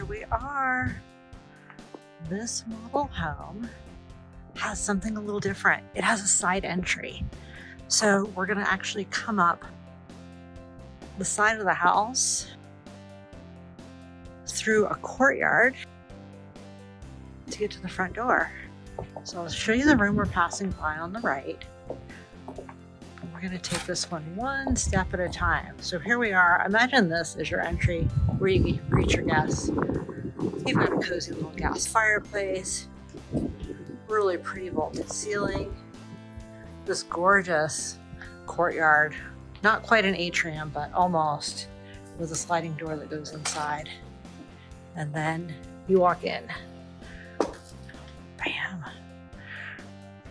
here we are. This model home has something a little different. It has a side entry. So we're gonna actually come up the side of the house through a courtyard to get to the front door. So I'll show you the room we're passing by on the right. We're gonna take this one step at a time. So here we are. Imagine this as your entry where you greet your guests. You've got a cozy little gas fireplace, really pretty vaulted ceiling, this gorgeous courtyard, not quite an atrium, but almost, with a sliding door that goes inside. And then you walk in. Bam.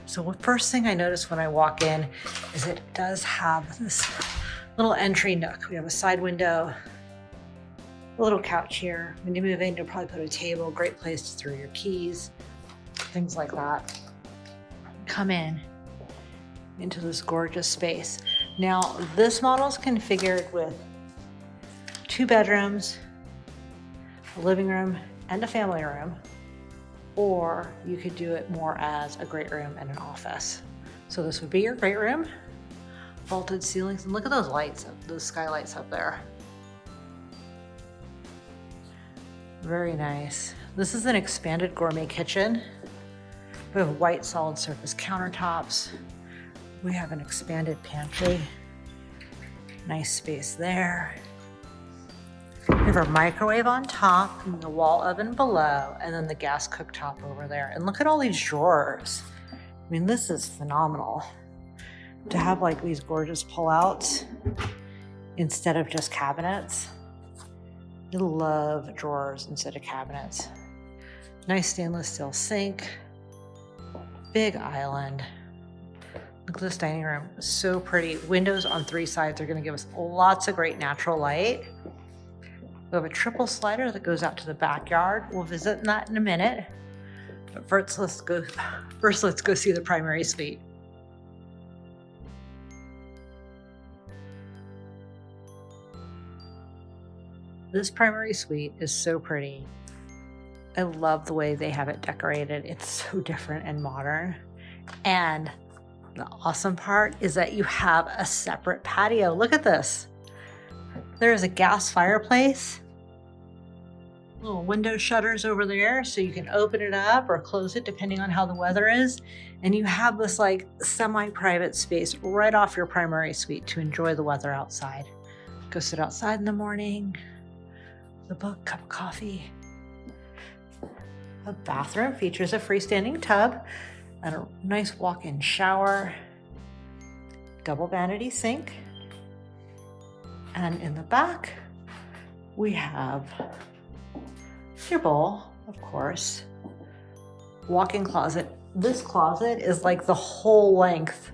So the first thing I notice when I walk in is it does have this little entry nook. We have a side window, a little couch here. When you move in, you'll probably put a table, great place to throw your keys, things like that. Come in into this gorgeous space. Now, this model is configured with 2 bedrooms, a living room, and a family room, or you could do it more as a great room and an office. So this would be your great room, vaulted ceilings, and look at those lights, those skylights up there. Very nice. This is an expanded gourmet kitchen. We have white solid surface countertops. We have an expanded pantry. Nice space there. We have our microwave on top and the wall oven below, and then the gas cooktop over there. And look at all these drawers. I mean, this is phenomenal to have like these gorgeous pullouts instead of just cabinets. I love drawers instead of cabinets. Nice stainless steel sink, big island. Look at this dining room, so pretty. Windows on 3 sides are gonna give us lots of great natural light. We have a triple slider that goes out to the backyard. We'll visit that in a minute. But first, let's go see the primary suite. This primary suite is so pretty. I love the way they have it decorated. It's so different and modern. And the awesome part is that you have a separate patio. Look at this. There is a gas fireplace, little window shutters over there so you can open it up or close it depending on how the weather is. And you have this like semi-private space right off your primary suite to enjoy the weather outside. Go sit outside in the morning, the book, cup of coffee. The bathroom features a freestanding tub and a nice walk-in shower, double vanity sink. And in the back, we have your bowl, of course, walk-in closet. This closet is like the whole length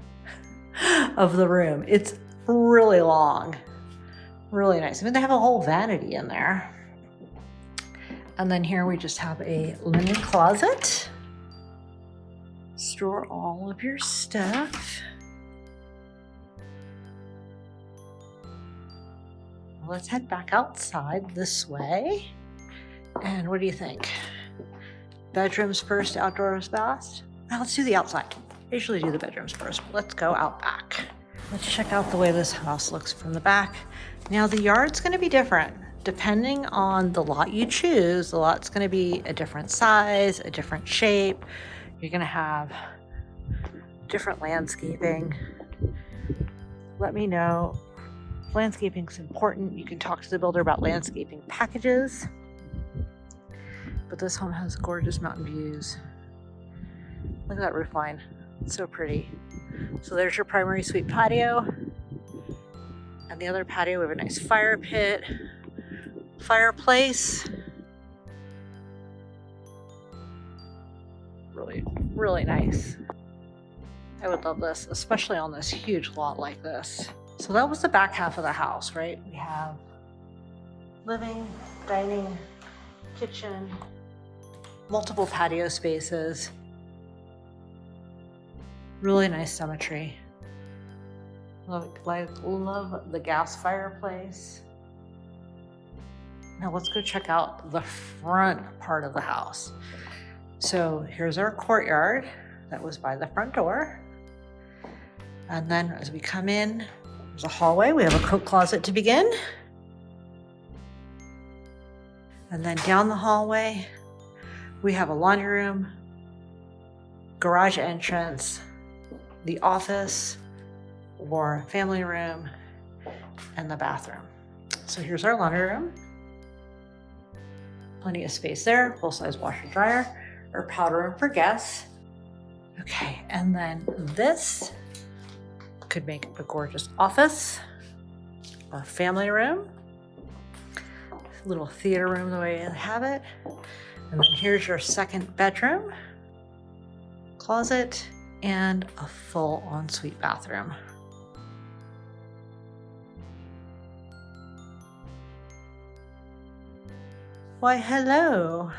of the room. It's really long, really nice. I mean, they have a whole vanity in there. And then here we just have a linen closet. Store all of your stuff. Let's head back outside this way. And what do you think? Bedrooms first, outdoors last? Well, let's do the outside. I usually do the bedrooms first, but let's go out back. Let's check out the way this house looks from the back. Now the yard's gonna be different. Depending on the lot you choose, the lot's gonna be a different size, a different shape. You're gonna have different landscaping. Let me know. Landscaping is important. You can talk to the builder about landscaping packages. But this home has gorgeous mountain views. Look at that roof line. It's so pretty. So there's your primary suite patio. And the other patio, we have a nice fire pit, fireplace. Really, really nice. I would love this, especially on this huge lot like this. So that was the back half of the house, right? We have living, dining, kitchen, multiple patio spaces. Really nice symmetry. Love the gas fireplace. Now let's go check out the front part of the house. So here's our courtyard that was by the front door. And then as we come in, there's a hallway. We have a coat closet to begin. And then down the hallway, we have a laundry room, garage entrance, the office or family room, and the bathroom. So here's our laundry room. Plenty of space there, full-size washer dryer, or powder room for guests. Okay, and then this could make a gorgeous office, a family room, little theater room the way I have it. And then here's your second bedroom, closet, and a full ensuite bathroom. Why, hello.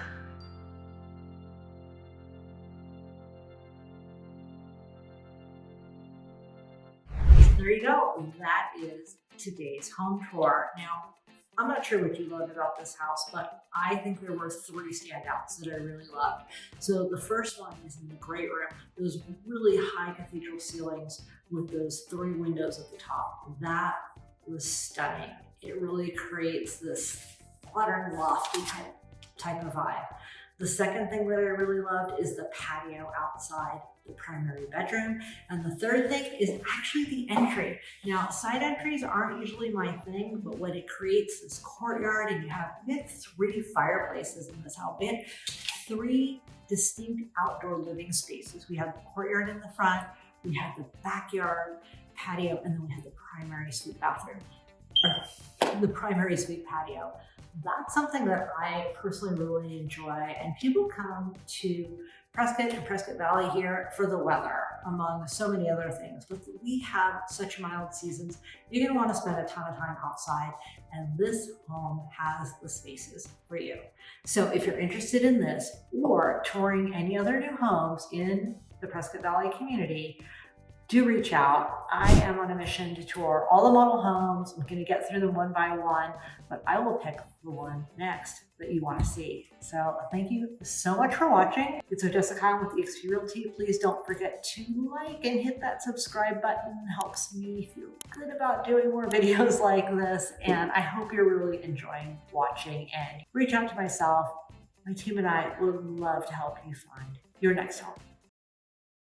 There you go. That is today's home tour. Now, I'm not sure what you loved about this house, but I think there were 3 standouts that I really loved. So the first one is in the great room. Those really high cathedral ceilings with those 3 windows at the top. That was stunning. It really creates this modern lofty type of vibe. The second thing that I really loved is the patio outside the primary bedroom. And the third thing is actually the entry. Now, side entries aren't usually my thing, but when it creates this courtyard and you have 3 fireplaces in this house, 3 distinct outdoor living spaces. We have the courtyard in the front, we have the backyard patio, and then we have the primary suite bathroom, or the primary suite patio. That's something that I personally really enjoy, and people come to Prescott and Prescott Valley here for the weather, among so many other things. But we have such mild seasons, you're gonna wanna spend a ton of time outside, and this home has the spaces for you. So if you're interested in this or touring any other new homes in the Prescott Valley community, do reach out. I am on a mission to tour all the model homes. I'm gonna get through them one by one, but I will pick the one next that you wanna see. So thank you so much for watching. It's ODESSA with eXp Realty. Please don't forget to like and hit that subscribe button. It helps me feel good about doing more videos like this. And I hope you're really enjoying watching, and reach out to myself. My team and I would love to help you find your next home.